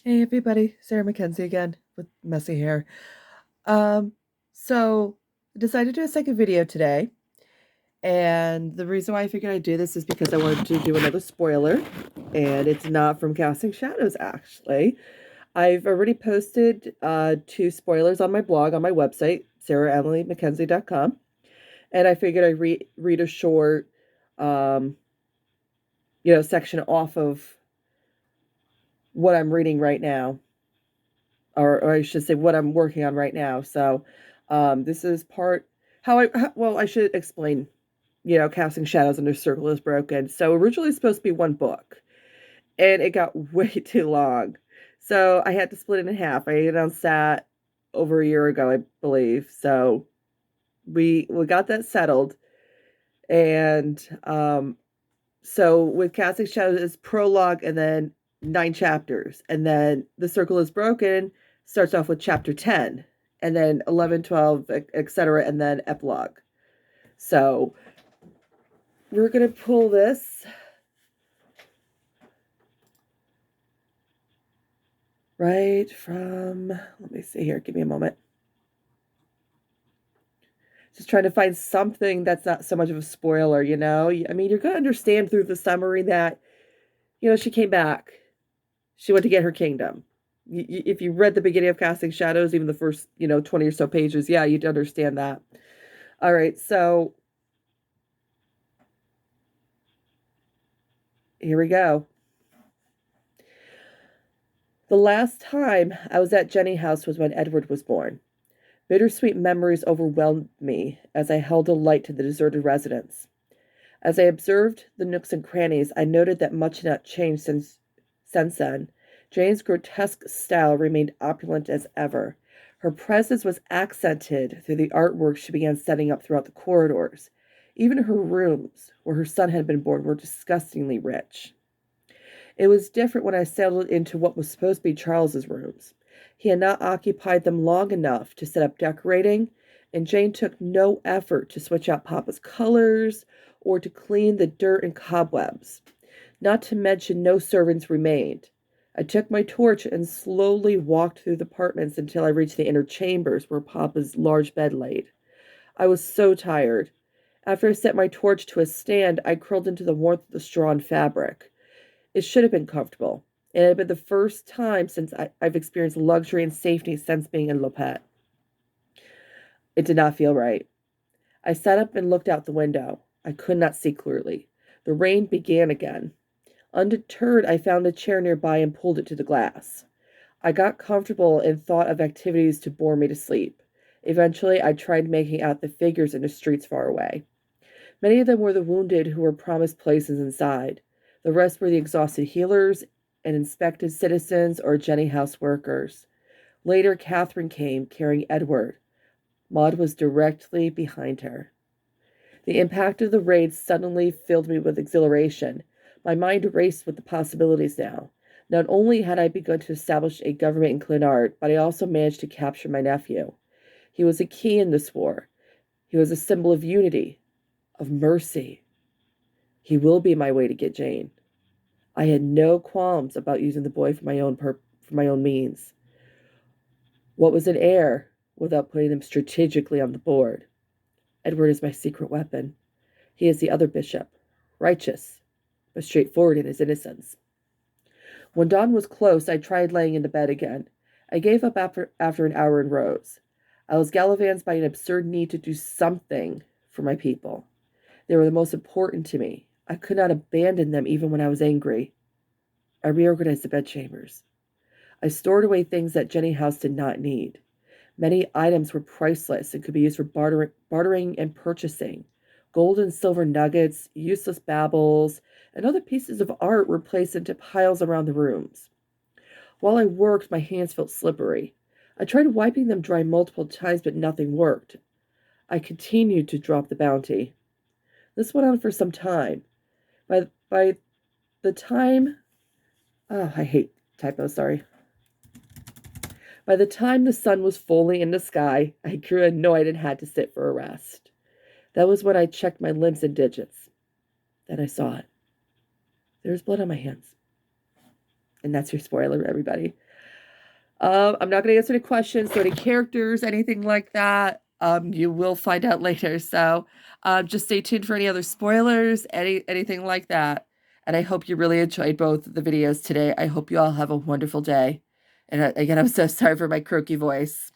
Hey everybody, Sarah Mackenzie again with messy hair. Um, so I decided to do a second video today, and the reason why I figured I'd do this is because I wanted to do another spoiler, and it's not from Casting Shadows actually. I've already posted two spoilers on my blog on my website, sarahamilymackenzie.com, and I figured I'd read a short um, section off of what I'm reading right now, or I should say what I'm working on right now. So this is part well, I should explain, Casting Shadows Under Circle is Broken. So originally it's supposed to be one book, and it got way too long. So I had to split it in half. I announced that over a year ago, I believe. So we got that settled. And so with Casting Shadows, it's prologue and then 9 chapters. And then The Circle is Broken starts off with chapter 10, and then 11, 12, etc., and then epilogue. So we're going to pull this right from, let me see here, give me a moment. Just trying to find something that's not so much of a spoiler, you know? I mean, you're going to understand through the summary that, she came back. She went to get her kingdom. If you read the beginning of Casting Shadows, even the first, 20 or so pages, yeah, you'd understand that. All right, so here we go. The last time I was at Jenny House was when Edward was born. Bittersweet memories overwhelmed me as I held a light to the deserted residence. As I observed the nooks and crannies, I noted that much had not changed since then. Jane's grotesque style remained opulent as ever. Her presence was accented through the artwork she began setting up throughout the corridors. Even her rooms, where her son had been born, were disgustingly rich. It was different when I settled into what was supposed to be Charles's rooms. He had not occupied them long enough to set up decorating, and Jane took no effort to switch out Papa's colors or to clean the dirt and cobwebs. Not to mention, no servants remained. I took my torch and slowly walked through the apartments until I reached the inner chambers where Papa's large bed laid. I was so tired. After I set my torch to a stand, I curled into the warmth of the straw and fabric. It should have been comfortable. It had been the first time since I've experienced luxury and safety since being in Lopet. It did not feel right. I sat up and looked out the window. I could not see clearly. The rain began again. Undeterred, I found a chair nearby and pulled it to the glass. I got comfortable and thought of activities to bore me to sleep. Eventually, I tried making out the figures in the streets far away. Many of them were the wounded who were promised places inside. The rest were the exhausted healers and inspected citizens or Jenny House workers. Later, Catherine came, carrying Edward. Maud was directly behind her. The impact of the raid suddenly filled me with exhilaration. My mind raced with the possibilities now. Not only had I begun to establish a government in Clonard, but I also managed to capture my nephew. He was a key in this war. He was a symbol of unity, of mercy. He will be my way to get Jane. I had no qualms about using the boy for my own means. What was an heir without putting them strategically on the board? Edward is my secret weapon. He is the other bishop, righteous, but straightforward in his innocence. When dawn was close, I tried laying in the bed again. I gave up after an hour and rose. I was gallivanted by an absurd need to do something for my people. They were the most important to me. I could not abandon them even when I was angry. I reorganized the bedchambers. I stored away things that Jenny House did not need. Many items were priceless and could be used for bartering and purchasing. Gold and silver nuggets, useless baubles, and other pieces of art were placed into piles around the rooms. While I worked, my hands felt slippery. I tried wiping them dry multiple times, but nothing worked. I continued to drop the bounty. This went on for some time. By the time, oh, I hate typos, sorry. By the time the sun was fully in the sky, I grew annoyed and had to sit for a rest. That was when I checked my limbs and digits. Then I saw it. There was blood on my hands. And that's your spoiler, everybody. I'm not going to answer any questions, so any characters, anything like that, you will find out later. So, just stay tuned for any other spoilers, anything like that. And I hope you really enjoyed both the videos today. I hope you all have a wonderful day. And again, I'm so sorry for my croaky voice.